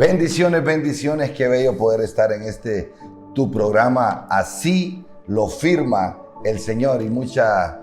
Bendiciones, bendiciones, qué bello poder estar en tu programa. Así lo firma el Señor y mucha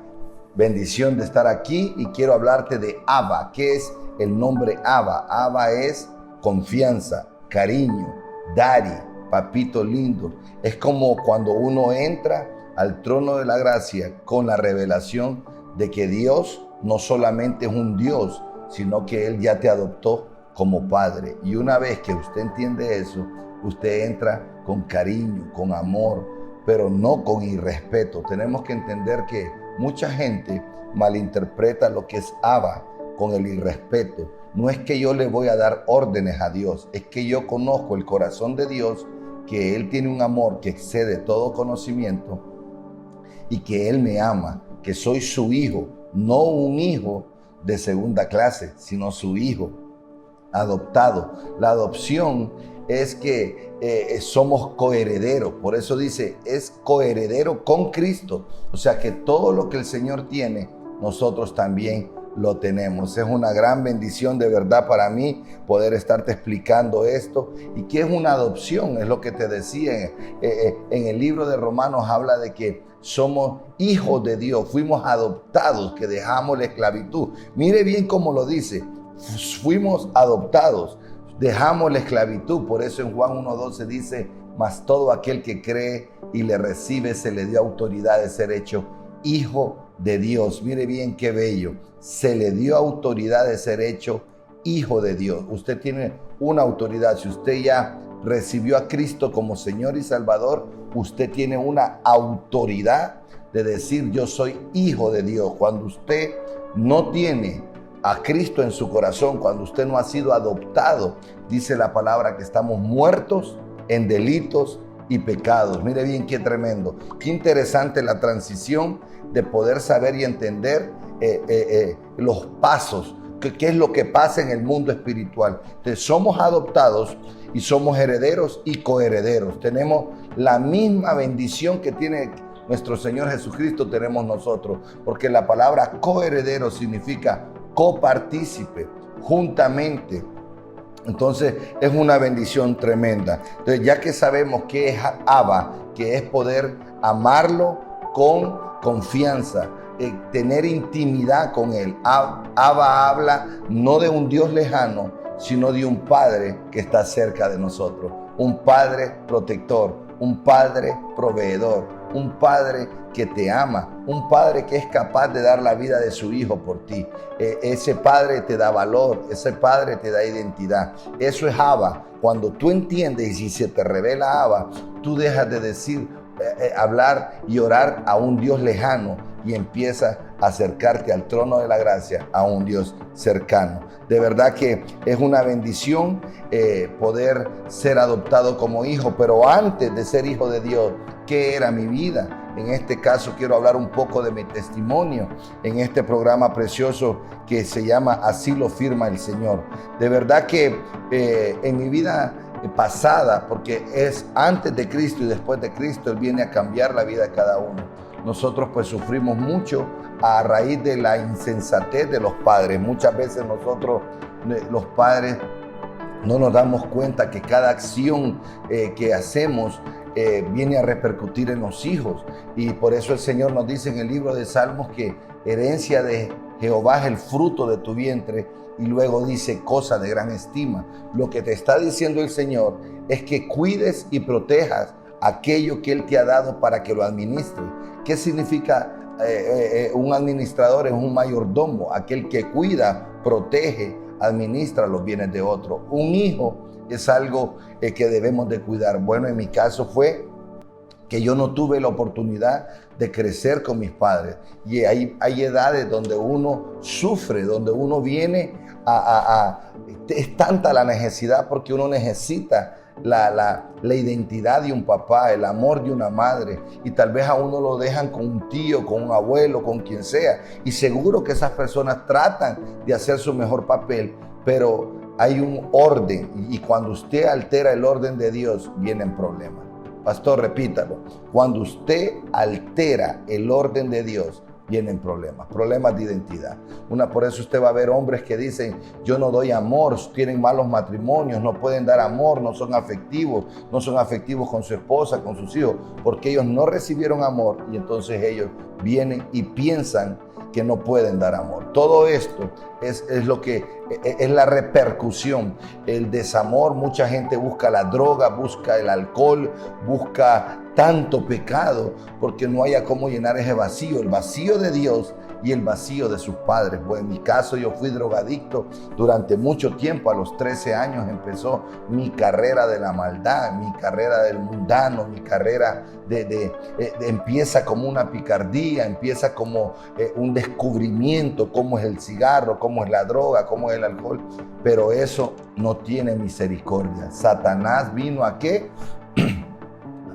bendición de estar aquí. Y quiero hablarte de Abba. ¿Qué es el nombre Abba? Abba es confianza, cariño, daddy, papito lindo. Es como cuando uno entra al trono de la gracia con la revelación de que Dios no solamente es un Dios, sino que Él ya te adoptó como padre. Y una vez que usted entiende eso, usted entra con cariño, con amor, pero no con irrespeto. Tenemos que entender que mucha gente malinterpreta lo que es Abba con el irrespeto. No es que yo le voy a dar órdenes a Dios, es que yo conozco el corazón de Dios, que Él tiene un amor que excede todo conocimiento y que Él me ama, que soy su hijo, no un hijo de segunda clase, sino su hijo adoptado. La adopción es que somos coherederos, por eso dice, es coheredero con Cristo. O sea que todo lo que el Señor tiene, nosotros también lo tenemos. Es una gran bendición de verdad para mí poder estarte explicando esto. ¿Y qué es una adopción? Es lo que te decía. En el libro de Romanos habla de que somos hijos de Dios, fuimos adoptados, que dejamos la esclavitud. Mire bien cómo lo dice. Fuimos adoptados, dejamos la esclavitud. Por eso en Juan 1:12 dice, mas todo aquel que cree y le recibe se le dio autoridad de ser hecho hijo de Dios. Mire bien qué bello, se le dio autoridad de ser hecho hijo de Dios. Usted tiene una autoridad. Si usted ya recibió a Cristo como Señor y Salvador, usted tiene una autoridad de decir yo soy hijo de Dios. Cuando usted no tiene a Cristo en su corazón, cuando usted no ha sido adoptado, dice la palabra que estamos muertos en delitos y pecados. Mire bien qué tremendo, qué interesante la transición de poder saber y entender los pasos, qué es lo que pasa en el mundo espiritual. Entonces somos adoptados y somos herederos y coherederos. Tenemos la misma bendición que tiene nuestro Señor Jesucristo, tenemos nosotros, porque la palabra coheredero significa copartícipe, juntamente. Entonces es una bendición tremenda. Entonces ya que sabemos qué es Abba, que es poder amarlo con confianza, tener intimidad con Él. Abba habla no de un Dios lejano, sino de un Padre que está cerca de nosotros. Un Padre protector, un Padre proveedor, un Padre que te ama, un Padre que es capaz de dar la vida de su Hijo por ti. Ese Padre te da valor, ese Padre te da identidad. Eso es Abba. Cuando tú entiendes y si se te revela Abba, tú dejas de decir, hablar y orar a un Dios lejano y empiezas a acercarte al trono de la gracia, a un Dios cercano. De verdad que es una bendición poder ser adoptado como hijo, pero antes de ser hijo de Dios, ¿qué era mi vida? En este caso quiero hablar un poco de mi testimonio en este programa precioso que se llama Así lo firma el Señor. De verdad que en mi vida pasada, porque es antes de Cristo y después de Cristo, Él viene a cambiar la vida de cada uno. Nosotros pues sufrimos mucho a raíz de la insensatez de los padres. Muchas veces nosotros, los padres, no nos damos cuenta que cada acción que hacemos viene a repercutir en los hijos. Y por eso el Señor nos dice en el libro de Salmos que herencia de Jehová es el fruto de tu vientre. Y luego dice cosa de gran estima. Lo que te está diciendo el Señor es que cuides y protejas aquello que Él te ha dado para que lo administre. ¿Qué significa un administrador? Es un mayordomo, aquel que cuida, protege, administra los bienes de otro. Un hijo es algo que debemos de cuidar. Bueno, en mi caso fue que yo no tuve la oportunidad de crecer con mis padres. Y hay edades donde uno sufre, donde uno viene es tanta la necesidad porque uno necesita la identidad de un papá, el amor de una madre, y tal vez a uno lo dejan con un tío, con un abuelo, con quien sea, y seguro que esas personas tratan de hacer su mejor papel, pero hay un orden, y cuando usted altera el orden de Dios, vienen problemas. Pastor, repítalo. Cuando usted altera el orden de Dios, vienen problemas de identidad. Por eso usted va a ver hombres que dicen, yo no doy amor, tienen malos matrimonios, no pueden dar amor, no son afectivos con su esposa, con sus hijos, porque ellos no recibieron amor y entonces ellos vienen y piensan que no pueden dar amor. Todo esto es lo que es la repercusión, el desamor. Mucha gente busca la droga, busca el alcohol, busca tanto pecado porque no haya cómo llenar ese vacío, el vacío de Dios y el vacío de sus padres. Pues en mi caso yo fui drogadicto durante mucho tiempo. A los 13 años empezó mi carrera de la maldad, mi carrera del mundano, mi carrera empieza como una picardía, empieza como un descubrimiento, cómo es el cigarro, cómo es la droga, cómo es el alcohol. Pero eso no tiene misericordia. Satanás vino ¿a qué?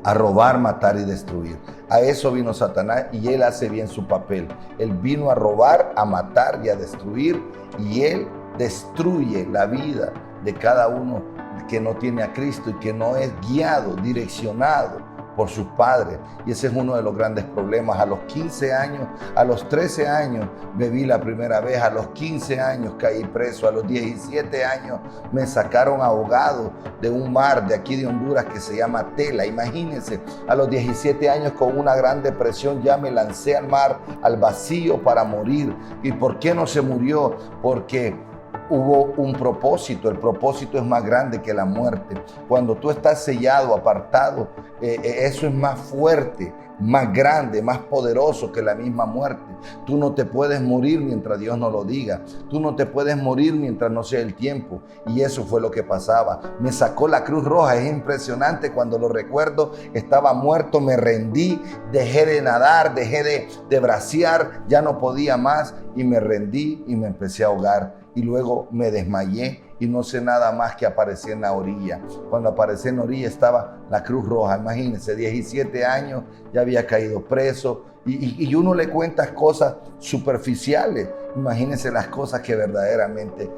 A robar, matar y destruir. A eso vino Satanás y él hace bien su papel. Él vino a robar, a matar y a destruir, y él destruye la vida de cada uno que no tiene a Cristo y que no es guiado, direccionado por sus padres. Y ese es uno de los grandes problemas. A los 15 años, a los 13 años bebí la primera vez, a los 15 años caí preso, a los 17 años me sacaron ahogado de un mar de aquí de Honduras que se llama Tela. Imagínense, a los 17 años con una gran depresión ya me lancé al mar, al vacío para morir. ¿Y por qué no se murió? Porque hubo un propósito. El propósito es más grande que la muerte. Cuando tú estás sellado, apartado, eso es más fuerte, más grande, más poderoso que la misma muerte. Tú no te puedes morir mientras Dios no lo diga. Tú no te puedes morir mientras no sea el tiempo. Y eso fue lo que pasaba. Me sacó la Cruz Roja. Es impresionante cuando lo recuerdo. Estaba muerto, me rendí, dejé de nadar, dejé de bracear, ya no podía más y me rendí y me empecé a ahogar. Y luego me desmayé y no sé nada más que aparecí en la orilla. Cuando aparecí en la orilla estaba la Cruz Roja. Imagínense, 17 años, ya había caído preso. Y uno le cuenta cosas superficiales. Imagínense las cosas que verdaderamente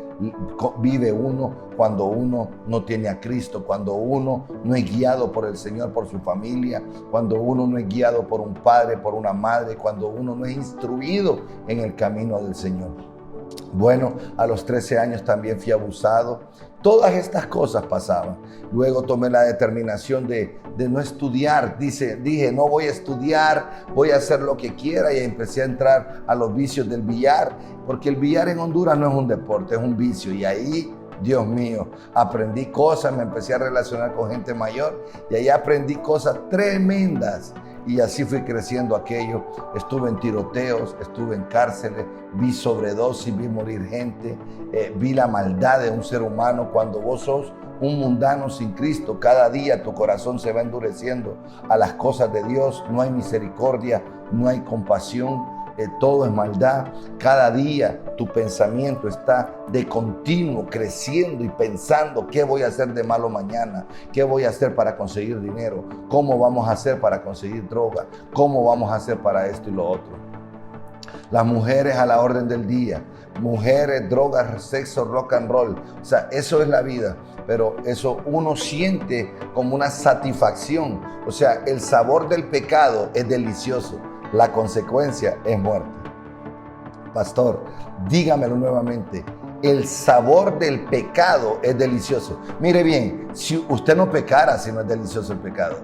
vive uno cuando uno no tiene a Cristo, cuando uno no es guiado por el Señor, por su familia, cuando uno no es guiado por un padre, por una madre, cuando uno no es instruido en el camino del Señor. Bueno, a los 13 años también fui abusado. Todas estas cosas pasaban. Luego tomé la determinación de no estudiar. Dije, no voy a estudiar, voy a hacer lo que quiera, y empecé a entrar a los vicios del billar, porque el billar en Honduras no es un deporte, es un vicio. Y ahí, Dios mío, aprendí cosas, me empecé a relacionar con gente mayor y ahí aprendí cosas tremendas. Y así fui creciendo aquello. Estuve en tiroteos, estuve en cárceles, vi sobredosis, vi morir gente, vi la maldad de un ser humano. Cuando vos sos un mundano sin Cristo, cada día tu corazón se va endureciendo a las cosas de Dios. No hay misericordia, no hay compasión, todo es maldad. Cada día tu pensamiento está de continuo creciendo y pensando qué voy a hacer de malo mañana, qué voy a hacer para conseguir dinero, cómo vamos a hacer para conseguir droga, cómo vamos a hacer para esto y lo otro. Las mujeres a la orden del día, mujeres, drogas, sexo, rock and roll. O sea, eso es la vida, pero eso uno siente como una satisfacción. O sea, el sabor del pecado es delicioso, la consecuencia es muerte. Pastor, dígamelo nuevamente. El sabor del pecado es delicioso. Mire bien, si usted no pecara si no es delicioso el pecado.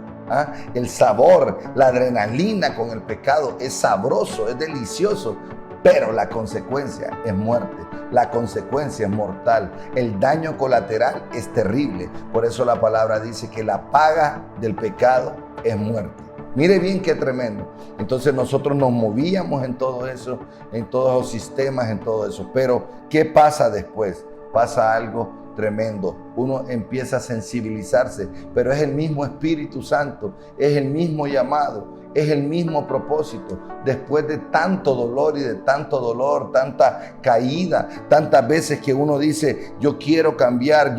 El sabor, la adrenalina con el pecado es sabroso, es delicioso, pero la consecuencia es muerte. La consecuencia es mortal. El daño colateral es terrible. Por eso la palabra dice que la paga del pecado es muerte. Mire bien qué tremendo. Entonces nosotros nos movíamos en todo eso, en todos los sistemas, en todo eso. Pero ¿qué pasa después? Pasa algo tremendo. Uno empieza a sensibilizarse, pero es el mismo Espíritu Santo, es el mismo llamado, es el mismo propósito. Después de tanto dolor y de tanto dolor, tanta caída, tantas veces que uno dice, yo quiero cambiar,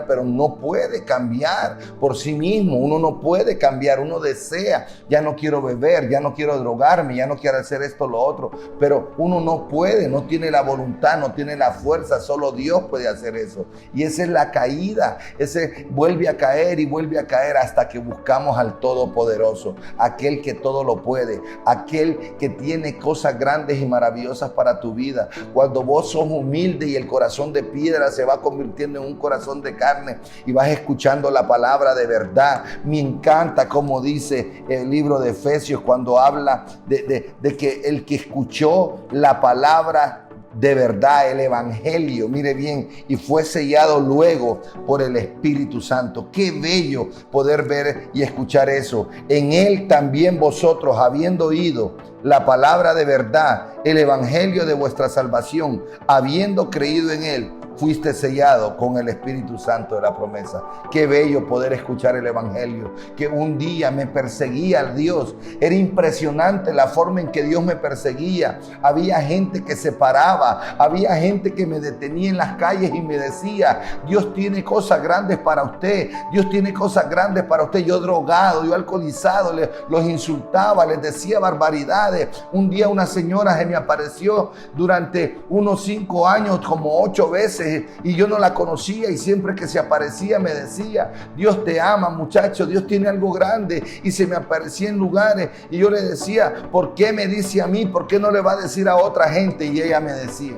pero no puede cambiar por sí mismo. Uno no puede cambiar, uno desea, ya no quiero beber, ya no quiero drogarme, ya no quiero hacer esto, lo otro, pero uno no puede, no tiene la voluntad, no tiene la fuerza, solo Dios puede hacer eso. Y esa es la caída, ese vuelve a caer y vuelve a caer hasta que buscamos al Todopoderoso, aquel que todo lo puede, aquel que tiene cosas grandes y maravillosas para tu vida. Cuando vos sos humilde y el corazón de piedra se va convirtiendo en un corazón de carne y vas escuchando la palabra de verdad. Me encanta como dice el libro de Efesios cuando habla de que el que escuchó la palabra de verdad, el evangelio, mire bien, y fue sellado luego por el Espíritu Santo. Qué bello poder ver y escuchar eso. En él también vosotros, habiendo oído la palabra de verdad, el evangelio de vuestra salvación, habiendo creído en él, fuiste sellado con el Espíritu Santo de la promesa. Qué bello poder escuchar el evangelio. Que un día me perseguía el Dios. Era impresionante la forma en que Dios me perseguía. Había gente que se paraba, había gente que me detenía en las calles y me decía: Dios tiene cosas grandes para usted, Dios tiene cosas grandes para usted. Yo drogado, yo alcoholizado, los insultaba, les decía barbaridades. Un día una señora se me apareció durante unos 5 años como 8 veces y yo no la conocía, y siempre que se aparecía me decía: Dios te ama, muchacho, Dios tiene algo grande. Y se me aparecía en lugares y yo le decía: ¿por qué me dice a mí? ¿Por qué no le va a decir a otra gente? Y ella me decía: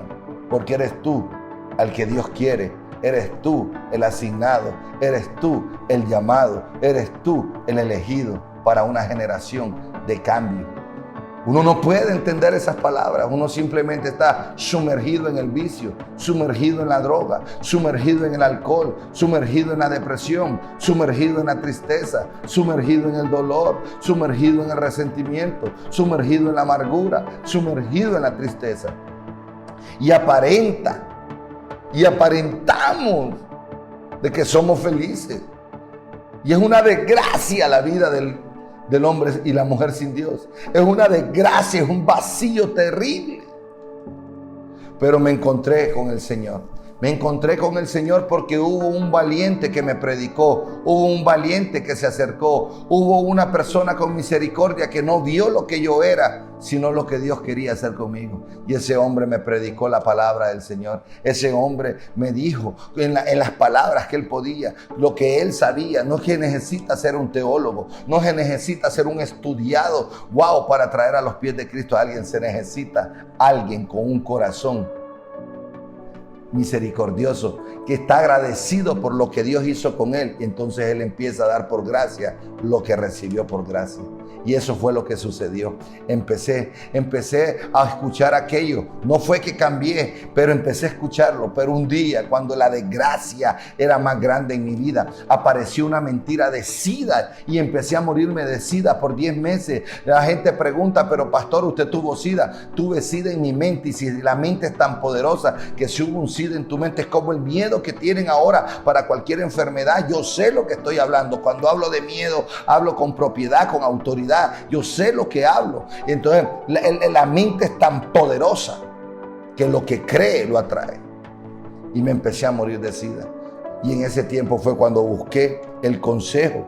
porque eres tú al que Dios quiere, eres tú el asignado, eres tú el llamado, eres tú el elegido para una generación de cambio. Uno no puede entender esas palabras. Uno simplemente está sumergido en el vicio, sumergido en la droga, sumergido en el alcohol, sumergido en la depresión, sumergido en la tristeza, sumergido en el dolor, sumergido en el resentimiento, sumergido en la amargura, sumergido en la tristeza. Y aparentamos de que somos felices. Y es una desgracia la vida del hombre y la mujer sin Dios. Es una desgracia, es un vacío terrible. Pero me encontré con el Señor. Me encontré con el Señor porque hubo un valiente que me predicó, hubo un valiente que se acercó, hubo una persona con misericordia que no vio lo que yo era, sino lo que Dios quería hacer conmigo. Y ese hombre me predicó la palabra del Señor. Ese hombre me dijo en las palabras que él podía, lo que él sabía. No es que necesita ser un teólogo, no es que necesita ser un estudiado, para traer a los pies de Cristo a alguien. Se necesita alguien con un corazón misericordioso, que está agradecido por lo que Dios hizo con él. Y entonces él empieza a dar por gracia lo que recibió por gracia. Y eso fue lo que sucedió. Empecé a escuchar aquello. No fue que cambié, pero empecé a escucharlo. Pero un día, cuando la desgracia era más grande en mi vida, apareció una mentira de SIDA y empecé a morirme de SIDA por 10 meses. La gente pregunta: pero pastor, ¿usted tuvo SIDA? Tuve SIDA en mi mente. Y si la mente es tan poderosa, que si hubo un SIDA en tu mente, es como el miedo que tienen ahora para cualquier enfermedad. Yo sé lo que estoy hablando. Cuando hablo de miedo, hablo con propiedad, con autoridad. Yo sé lo que hablo. Entonces la mente es tan poderosa que lo que cree lo atrae. Y me empecé a morir de SIDA. Y en ese tiempo fue cuando busqué el consejo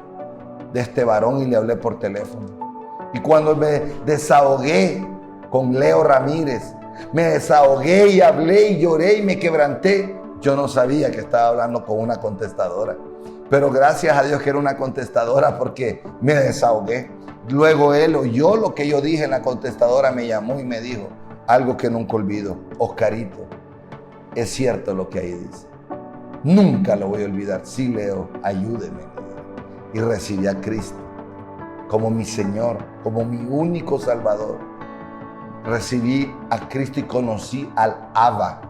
de este varón y le hablé por teléfono. Y cuando me desahogué con Leo Ramírez, me desahogué y hablé y lloré y me quebranté, yo no sabía que estaba hablando con una contestadora. Pero gracias a Dios que era una contestadora, porque me desahogué. Luego él oyó lo que yo dije en la contestadora, me llamó y me dijo algo que nunca olvido: Oscarito, es cierto lo que ahí dice. Nunca lo voy a olvidar. Sí, Leo, ayúdeme. Y recibí a Cristo como mi Señor, como mi único Salvador. Recibí a Cristo y conocí al Abba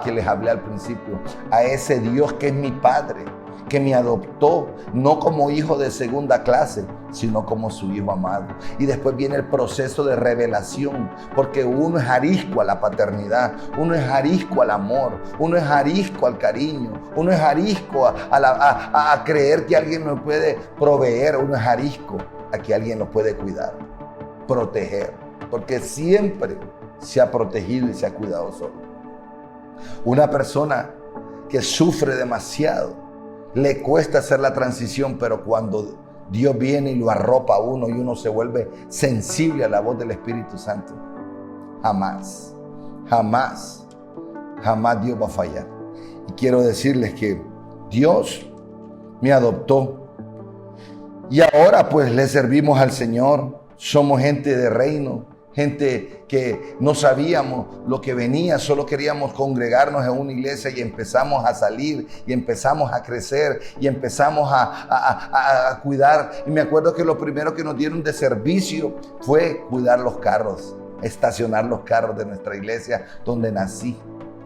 que les hablé al principio, a ese Dios que es mi Padre, que me adoptó no como hijo de segunda clase, sino como su hijo amado. Y después viene el proceso de revelación, porque uno es arisco a la paternidad, uno es arisco al amor, uno es arisco al cariño, uno es arisco a creer que alguien nos puede proveer, uno es arisco a que alguien nos puede cuidar, proteger, porque siempre se ha protegido y se ha cuidado solo. Una persona que sufre demasiado, le cuesta hacer la transición, pero cuando Dios viene y lo arropa a uno y uno se vuelve sensible a la voz del Espíritu Santo, jamás Dios va a fallar. Y quiero decirles que Dios me adoptó Y ahora pues le servimos al Señor. Somos gente de reino, gente que no sabíamos lo que venía, solo queríamos congregarnos en una iglesia y empezamos a salir y empezamos a crecer y empezamos a cuidar. Y me acuerdo que lo primero que nos dieron de servicio fue cuidar los carros, estacionar los carros de nuestra iglesia donde nací,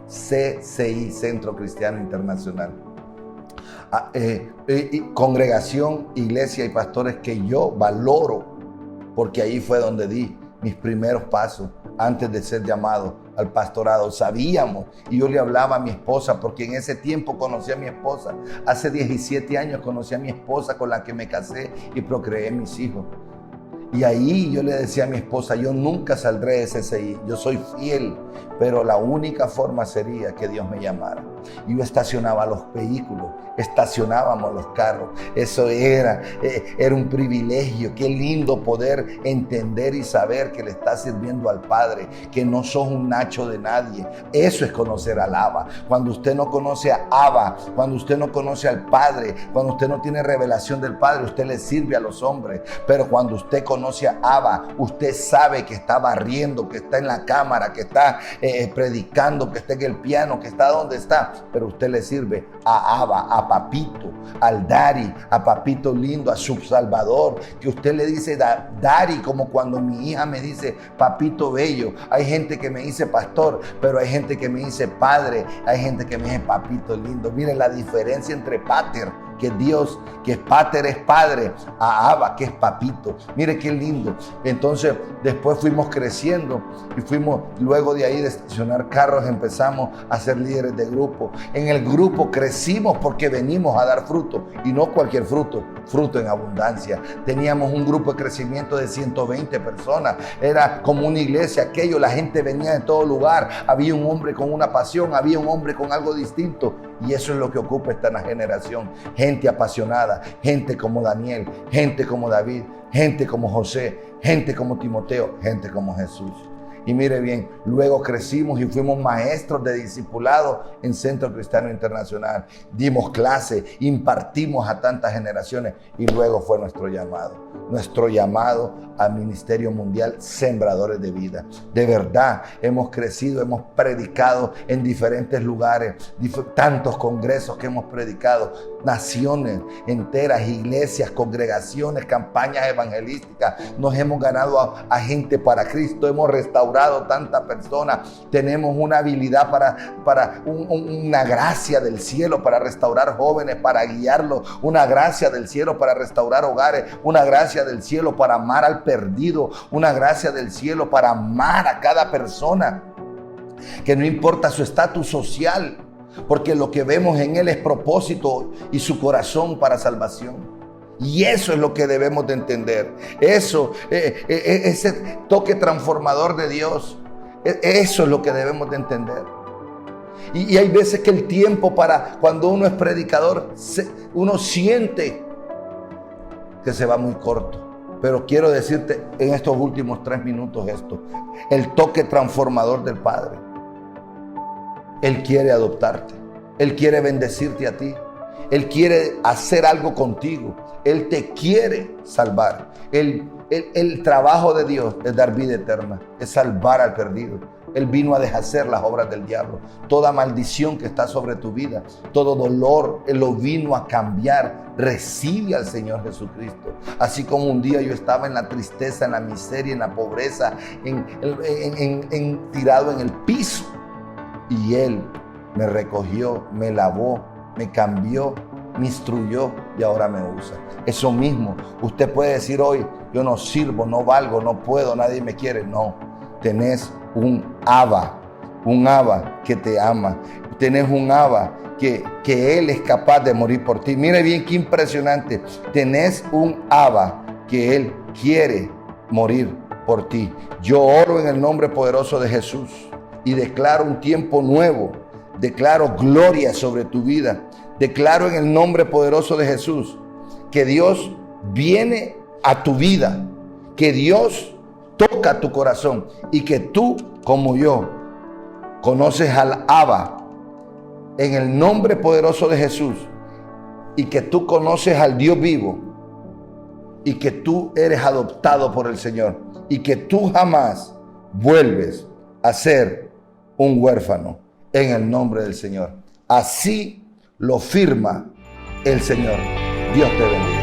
CCI, Centro Cristiano Internacional. Congregación, iglesia y pastores que yo valoro, porque ahí fue donde di mis primeros pasos antes de ser llamado al pastorado. Sabíamos, y yo le hablaba a mi esposa, porque en ese tiempo conocí a mi esposa. Hace 17 años conocí a mi esposa, con la que me casé y procreé mis hijos. Y ahí yo le decía a mi esposa, yo nunca saldré de CCI, yo soy fiel, pero la única forma sería que Dios me llamara. Y yo estacionaba los vehículos, estacionábamos los carros. Eso era un privilegio. Qué lindo poder entender y saber que le estás sirviendo al Padre, que no sos un nacho de nadie. Eso es conocer al Abba. Cuando usted no conoce a Abba, cuando usted no conoce al Padre, cuando usted no tiene revelación del Padre, usted le sirve a los hombres. Pero cuando usted conoce a Abba, usted sabe que está barriendo, que está en la cámara, que está predicando, que está en el piano, que está donde está, pero usted le sirve a Abba, a Papito, al Daddy, a Papito lindo, a su Salvador, que usted le dice Daddy, como cuando mi hija me dice Papito bello. Hay gente que me dice pastor, pero hay gente que me dice padre, hay gente que me dice Papito lindo. Miren la diferencia entre pater, que es Dios, que es pater, es padre, a Abba, que es papito. Mire qué lindo. Entonces después fuimos creciendo y fuimos, luego de ahí de estacionar carros, empezamos a ser líderes de grupo. En el grupo crecimos porque venimos a dar fruto, y no cualquier fruto, fruto en abundancia. Teníamos un grupo de crecimiento de 120 personas. Era como una iglesia aquello, la gente venía de todo lugar. Había un hombre con una pasión, había un hombre con algo distinto, y eso es lo que ocupa esta generación. Gente apasionada, gente como Daniel, gente como David, gente como José, gente como Timoteo, gente como Jesús. Y mire bien, luego crecimos y fuimos maestros de discipulado en Centro Cristiano Internacional. Dimos clase, impartimos a tantas generaciones, y luego fue nuestro llamado al Ministerio Mundial Sembradores de Vida. De verdad, hemos crecido, hemos predicado en diferentes lugares, tantos congresos que hemos predicado, naciones enteras, iglesias, congregaciones, campañas evangelísticas. Nos hemos ganado a gente para Cristo, hemos restaurado tantas personas. Tenemos una habilidad una gracia del cielo para restaurar jóvenes, para guiarlos, una gracia del cielo para restaurar hogares, una gracia del cielo para amar al perdido, una gracia del cielo para amar a cada persona, que no importa su estatus social, porque lo que vemos en él es propósito y su corazón para salvación. Y eso es lo que debemos de entender. Eso, ese toque transformador de Dios, eso es lo que debemos de entender. Y hay veces que el tiempo cuando uno es predicador, uno siente que se va muy corto. Pero quiero decirte en estos últimos 3 minutos esto: el toque transformador del Padre. Él quiere adoptarte. Él quiere bendecirte a ti. Él quiere hacer algo contigo. Él te quiere salvar. El trabajo de Dios es dar vida eterna, es salvar al perdido. Él vino a deshacer las obras del diablo. Toda maldición que está sobre tu vida, todo dolor, Él lo vino a cambiar. Recibe al Señor Jesucristo. Así como un día yo estaba en la tristeza, en la miseria, en la pobreza, tirado en el piso, y Él me recogió, me lavó, me cambió, me instruyó y ahora me usa. Eso mismo, usted puede decir hoy: yo no sirvo, no valgo, no puedo, nadie me quiere. No, tenés un Abba que te ama. Tenés un Abba que Él es capaz de morir por ti. Mire bien qué impresionante. Tenés un Abba que Él quiere morir por ti. Yo oro en el nombre poderoso de Jesús y declaro un tiempo nuevo. Declaro gloria sobre tu vida. Declaro en el nombre poderoso de Jesús que Dios viene a tu vida, que Dios toca tu corazón, y que tú, como yo, conoces al Abba en el nombre poderoso de Jesús, y que tú conoces al Dios vivo, y que tú eres adoptado por el Señor y que tú jamás vuelves a ser un huérfano en el nombre del Señor. Así lo firma el Señor. Dios te bendiga.